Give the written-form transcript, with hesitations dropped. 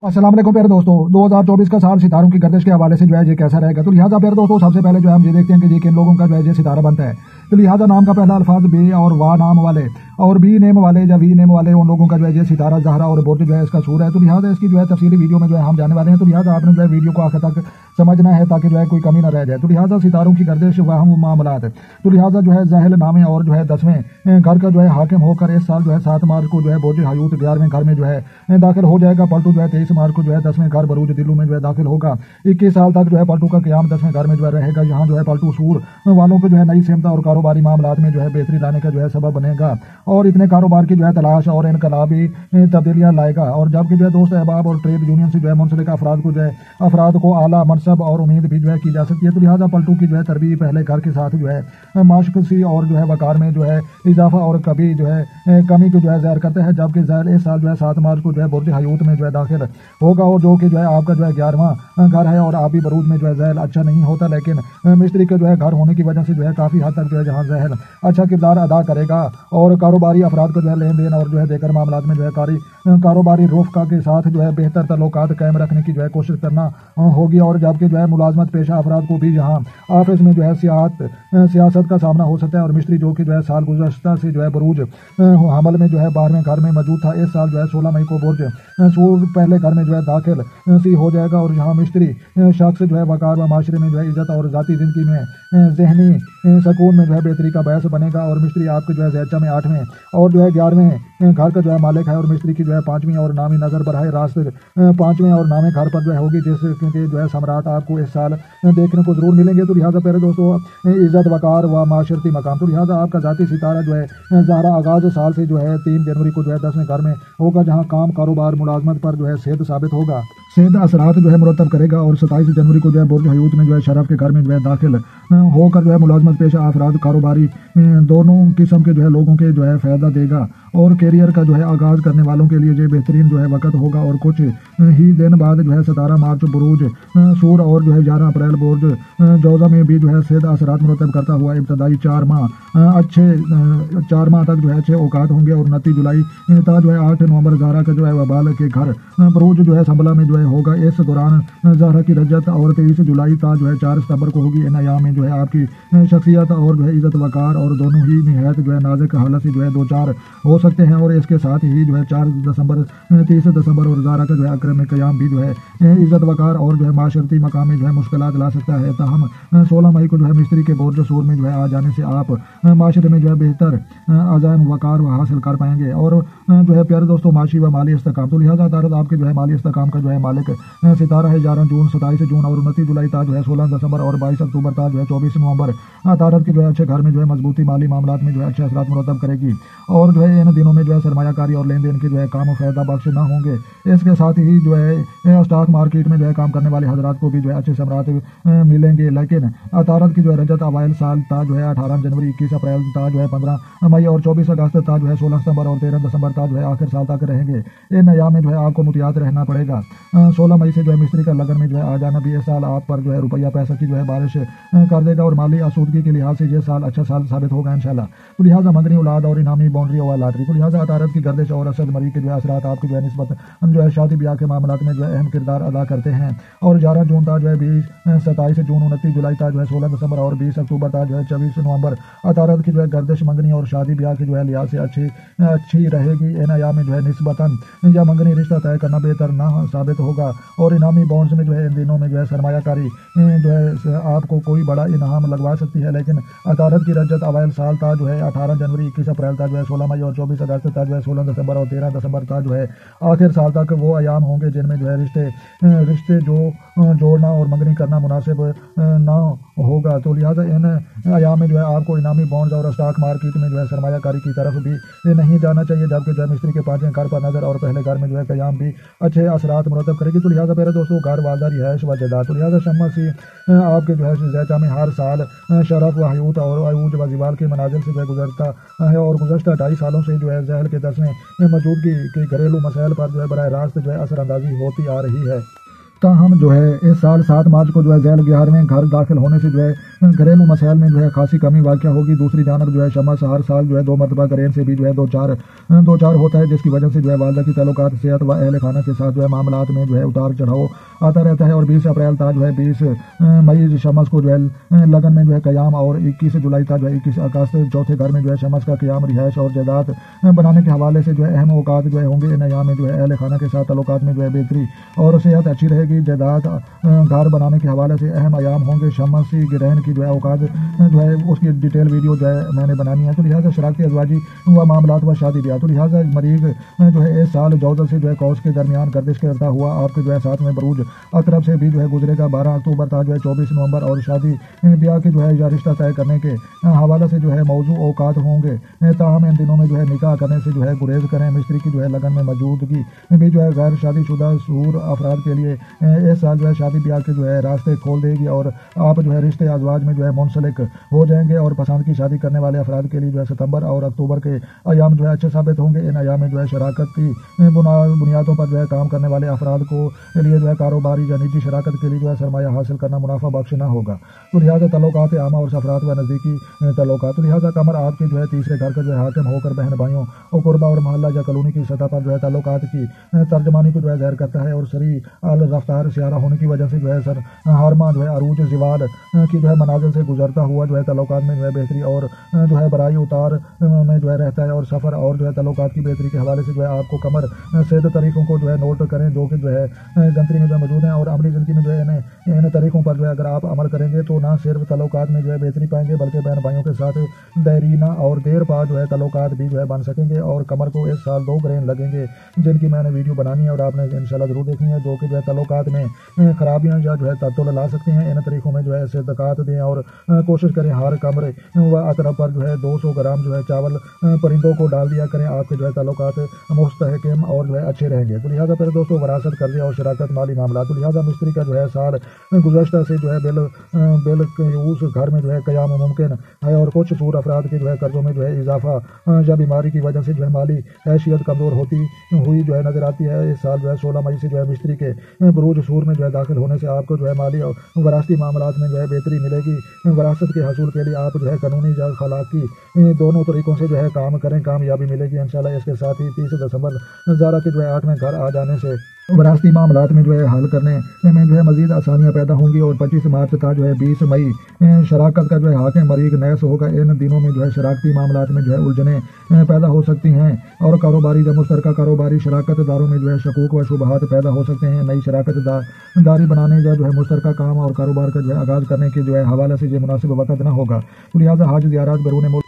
अस्सलाम वालेकुम प्यारे दोस्तों, 2024 का साल सितारों की गर्दिश के हवाले से जो है ये कैसा रहेगा। तो लिहाजा प्यारे दोस्तों, सबसे पहले जो है हम ये देखते हैं कि ये किन लोगों का जो है ये सितारा बनता है। तो लिहाजा नाम का पहला अल्फाज बे और वाह नाम वाले और बी नेम वाले या वी नेम वाले उन लोगों का जो है ये सितारा, ज़हरा और बुर्ज जो है इसका सूर है। तो लिहाजा इसकी जो है तफसीली वीडियो में जो है हम जाने वाले हैं। तो लिहाजा आपने जो है वीडियो को आखिर तक समझना है ताकि जो है कोई कमी न रह जाए। तो लिहाजा सितारों की गर्दिश वाहम मामलात, तो लिहाजा जो है ज़हल नामे और जो है 10वें घर का जो है हाकिम होकर इस साल जो है 7 मार्च को जो है बुर्ज हयूत 11वें घर में जो है दाखिल हो जाएगा। पलटू जो है 23 मार्च को जो है 10वें घर बरूज दिल्लू में जो है दाखिल होगा। 21 साल तक जो है पलटू का क़याम 10वें घर में जो है रहेगा। यहाँ जो है पलटू सूर वालों को जो है नई सिमत और कारोबारी मामलात में जो है बेहतरी लाने का जो है सबब बनेगा और इतने कारोबार की जो है तलाश और इनकलाबी तब्दीलियाँ लाएगा। और जबकि जो है दोस्त अहबाब और ट्रेड यूनियन से जो है मुंसलिक अफराद को आला मनसब और उम्मीद भी जो है की जा सकती है। तो लिहाजा पलटू की जो है तरबीब पहले घर के साथ जो है माशकसी और जो है वकार में जो है इजाफा और कभी जो है कमी को जो है ज़ाहिर करते हैं। जबकि ज़ैल इस साल जो है 7 मार्च को जो है बुर्ज हयूत में जो है दाखिल होगा और जो कि जो है आपका जो है 11वां घर है। और आबी बरूज में जो है ज़ैल अच्छा नहीं होता, लेकिन मिस्त्री का जो है घर होने की वजह से जो है काफ़ी हद तक जो है जहाँ ज़ैल अच्छा किरदार अदा करेगा और कारोबारी अफराद को जो है लेन देन और जो है देकर मामलात में जो है कारोबारी रुफ़्का के साथ जो है बेहतर तल्लुकात कायम रखने की जो है कोशिश करना होगी। और जबकि जो है मुलाजमत पेशा अफराद को भी यहाँ ऑफिस में जो है सियासत का सामना हो सकता है। और मिस्त्री जो कि जो है साल गुज़श्ता से जो है बरूज हमल में जो है 12वें घर में मौजूद था, इस साल जो है 16 मई को बुर्ज सूर पहले घर में जो है दाखिल सी हो जाएगा। और यहाँ मिस्त्री शख्स जो है वकार व माशरे में जो है इज्जत और ज़ाती ज़िंदगी में जहनी सकून में जो है बेहतरी का बायस बनेगा। और मिस्त्री आपके जो है ज़ैचा में 8वें और जो है 11वें घर का जो है मालिक है। और मिस्त्री की जो है 5वीं और नामी नज़र बरहाए रास्त 5वें और नामे घर पर जो है होगी, जिससे क्योंकि जो है सम्राट आपको इस साल देखने को जरूर मिलेंगे। तो लिहाजा प्यारे दोस्तों, इज्जत वकार व माशरती मकाम, तो लिहाजा आपका ज़ाती सितारा जो है ज़हरा आगाज़ साल से जो है 3 जनवरी को जो है 10वें घर में होगा, जहाँ काम कारोबार मुलाजमत पर जो है सेहत साबित होगा, सेहत असरात जो है मुरतब करेगा। और 27 जनवरी को जो है बुर्ज हयूत में जो है शरफ के घर में जो है दाखिल होकर जो है मुलाजमत पेशा अफराद कारोबारी दोनों किस्म के जो है लोगों के जो है फ़ायदा देगा। और कैरियर का जो है आगाज़ करने वालों के लिए जो बेहतरीन जो है वक़्त होगा। और कुछ ही दिन बाद जो है 17 मार्च बुरूज सूर और जो है 11 अप्रैल बुर्ज जौज़ा में भी जो है सेहत असरात मुरतब करता हुआ इब्तदाई 4 माह तक जो है अच्छे औकात होंगे। और 29 जुलाई तक जो है 8 नवंबर ज़हरा का जो है वबाल के घर बरूज जो है संभला में जो है होगा। इस दौरान ज़हरा की रजत और 23 जुलाई तक जो है 4 सितंबर को होगी। इन अयाम में जो है आपकी शख्सियत और जो है इज़्ज़त वकार और दोनों ही निहायत जो है नाजुक हालत से जो है 2-4 हो सकते हैं। और इसके साथ ही जो है 4 दिसंबर 30 दिसंबर और ज़हरा का जो है अक्रम क़याम भी जो है इज़्ज़त वकार और जो है माशरती मकाम में जो है मुश्किलात ला सकता है। ताहम 16 मई को जो है मिस्त्री के बुर्ज सूर में जो है आ जाने से आप माशरे में जो है बेहतर अज़ाम वकार हासिल कर पाएंगे। और जो है प्यारे दोस्तों, माशी व माली इस्तेकाम, तो लिहाजा अतारत आपके जो है माली इस्तेकाम का जो है मालिक सितारा है। 11 जून 27 जून और 29 जुलाई तक जो है 16 दिसंबर और 22 अक्टूबर तक जो है 24 नवंबर अतारत के जो है अच्छे घर में जो है मजबूती माली मामलात में जो है अच्छे असरात मुरतब करेगी। और जो है इन दिनों में जो है सरमायाकारी और लेन देन के जो है काम फ़ायदा बख्श ना होंगे। इसके साथ ही जो है स्टॉक मार्केट में जो है काम करने वाले हजरात को भी जो है अच्छे समरात मिलेंगे। लेकिन अतारत की जो है रजत अवाइल साल तक जो है 18 जनवरी 21 अप्रैल तक जो है 15 मई और 24 अगस्त तक जो है 16 सितंबर और 13 दिसंबर तक जो है आखिर साल तक रहेंगे। इन अयाम में जो है आपको मुहतियात रहना पड़ेगा। 16 मई से जो है मिस्त्री का लगन में जो है आ जाना भी इस साल आप पर जो है रुपया पैसा की जो है बारिश कर देगा। और माली आसूदगी के लिहाज से ये साल अच्छा साल साबित होगा इंशाल्लाह। तो लिहाजा मंगनी औलाद और इनामी बाउंड्री और लॉटरी, तो लिहाजा अतारत की गर्दिश और असद मरी के जो है असरात आपकी जो है निस्बत जो है शादी ब्याह के मामलात में जो है अहम किरदार अदा करते हैं। और 11 जून तक जो है 27 जून 29 जुलाई तक जो है 16 दिसंबर और 20 अक्टूबर तक जो है 24 नवंबर अतारत की जो है गर्दिश मंगनी और शादी ब्याह की जो है लिहाज से अच्छी रहेगी। इन अयाम में जो है निस्बतन या मंगनी रिश्ता तय करना बेहतर ना साबित होगा। और इनामी बॉन्ड्स में जो है इन दिनों में जो है सरमायाकारी जो है आपको कोई बड़ा इनाम लगवा सकती है। लेकिन अतारत की रजत अवाइल साल तक जो है 18 जनवरी 21 अप्रैल तक जो है 16 मई और 24 अगस्त तक जो है 16 दिसंबर और 13 दिसंबर तक जो है आखिर साल तक वो अयाम होंगे जिनमें जो है रिश्ते जो जोड़ना और मंगनी करना मुनासिब ना होगा। तो लिहाजा इन अयाम में जो है आपको इनामी बॉन्ड्स और स्टॉक मार्केट में जो है सरमायाकारी की तरफ भी नहीं जाना चाहिए। जबकि जो है मिस्त्री के 5वें घर पर नजर और पहले घर में जो है क़याम भी अच्छे असरात मुरतब करेगी। तो लिहाजा मेरे दोस्तों, घर वालदा रिहायश व जदाद, तो लिहाजा शम्मा सी आपके जो है ज़ैचा में हर साल शरफ व हयूत और अयूज व जिबाल के मनाजिल से जो है गुजरता है। और गुज़श्ता 2.5 सालों से जो है ज़हल के 10वें मौजूदगी के घरेलू मसाइल पर जो है बराह रास्त जो है असरअंदाजी होती आ रही है। ताहम जो है इस साल 7 मार्च को जो है ज़ैल 11वें घर दाखिल होने से जो है घरेलू मसाइल में जो है खासी कमी वाक़या होगी। दूसरी जानब जो है शमस हर साल जो है 2 मरतबा ग्रेन से भी जो है दो चार होता है, जिसकी वजह से जो है वालदा की ताल्लुकात सेहत व अहल खाना के साथ जो है मामलात में जो है उतार चढ़ाव आता रहता है। और 20 अप्रैल तक जो है 20 मई शमस को जो है लगन में जो है क़याम, और 21 जुलाई तक जो है 21 अगस्त चौथे घर में जो है शमस का क़याम रिहाइश और जायदाद बनाने के हवाले से जो है अहम औकात जो है होंगे। इन अयाम में जो है अहल खाना के साथ ताल्लुकात में जो है बेहतरी और सेहत अच्छी रहेगी। जायदाद घर बनाने के हवाले से अहम अयाम होंगे। शमसी ग्रहण की जो है औकात जो है उसकी डिटेल वीडियो जो है मैंने बनानी है। तो लिहाजा शराकती अज़वाजी व मामलात व शादी ब्याह, तो लिहाजा मरीग जो है इस साल जौज़र से जो है कौस के दरमियान गर्दिश करता हुआ आपके जो है साथ में बरूज अतरफ से भी जो है गुजरेगा। 12 अक्टूबर तक जो है 24 नवंबर और शादी ब्याह के जो है या रिश्ता तय करने के हवाले से जो है मौजू औकात होंगे। ताहम इन दिनों में जो है निकाह करने से जो है गुरेज करें। मिस्त्री की जो है लगन में मौजूदगी भी जो है गैर शादीशुदा सूर अफराद के लिए इस साल जो है शादी ब्याह के जो है रास्ते खोल देगी और आप जो है रिश्ते अज़वाज में जो है मुंसलिक हो जाएंगे। और पसंद की शादी करने वाले अफराद के लिए जो है सितंबर और अक्टूबर के अयाम जो है अच्छे साबित होंगे। इन अयाम में जो है शराकत की बुनियादों पर जो है काम करने वाले अफराद को लिए जो है कारोबारी या निजी शराकत के लिए जो है सरमाया हासिल करना मुनाफा बख्श ना होगा। तो लिहाजा तल्लुकात आमा और सफरात व नज़दीकी तल्लुकात, तो लिहाजा कमर आपके जो है तीसरे घर का जो है हाकिम होकर बहन भाइयों और कुर्बा और मोहल्ला या कॉलोनी की सतह पर जो है तल्लुकात की तर्जमानी को जो है ज़ाहिर करता है। और सरी अल रफ्तार सियारा होने की वजह से जो है सर हारमा जो है अरूज जिवाल की जो है मनाजिल से गुजरता हुआ जो है तल्लुकात में जो है बेहतरी और जो है बराई उतार में जो है रहता है। और सफ़र और जो है तल्लुकात की बेहतरी के हवाले से जो है आपको कमर सेहत तरीक़ों को जो है नोट करें जो कि जो है गंतरी में जो मौजूद हैं। और अमली ज़िंदगी में जो है इन तरीक़ों पर जो है अगर आप अमल करेंगे तो ना सिर्फ तल्लुकात में जो है बेहतरी पाएंगे बल्कि बहन भाइयों के साथ देरीना और देर पा जो है तल्लुकात भी जो है बन सकेंगे। और कमर को इस साल 2 ग्रेन लगेंगे जिनकी मैंने वीडियो बनानी है और आपने इंशाल्लाह ज़रूर देखनी है, जो कि जो है तल्लुकात में खराबियाँ या जो है तब्दुल ला सकती हैं। इन तरीक़ों में जो है सदक़ात दें और कोशिश करें हर कमरे व अतरफ पर जो है 200 ग्राम जो है चावल परिंदों को डाल दिया करें। आपके जो है तल्लुकात मुस्तहकम और जो है अच्छे रहेंगे। तो लिहाजा फिर दोस्तों वरासत कर्ज़े और शराकत माली मामला, तो लिहाजा मिस्त्री का जो है साल गुज़श्ता से जो है बिल उस घर में जो है क़याम मुमकिन है। और कुछ सूर अफराद के जो है कर्ज़ों में जो है इजाफा या बीमारी की वजह से जो है माली हैसियत कमज़ोर होती हुई जो है नज़र आती है। इस साल जो है 16 मई से जो है मिस्त्री के बरूज सूर में जो है दाखिल होने से आपको जो है माली और वरासती मामलात में जो है बेहतरी मिलेगी। वरासत के हसूल के लिए आप जो है कानूनी या अखलाकी दोनों तरीक़ों से जो है काम करें, कामयाबी मिलेगी इंशाल्लाह। इसके साथ ही 30 दिसंबर ज़ारा के जो है 8वें घर आ जाने से वरासती मामलात में जो है हल करने में जो है मज़ीद आसानियाँ पैदा होंगी। और 25 मार्च तक जो है 20 मई शराकत का जो है हाकिम मरीग नैस होगा। इन दिनों में जो है शराकती मामलात में जो है उलझने पैदा हो सकती हैं और कारोबारी या मुश्तरका कारोबारी शराकत दारों में जो है शकूक व शुबहात पैदा हो सकते हैं। नई शराकत दारी बनाने या जो है मुश्तरका काम और कारोबार का जो है आगाज़ करने के जो है हवाले से ये मुनासिब वक़्त ना होगा। तो लिहाजा हज ज़ियारत बैरून मुल्क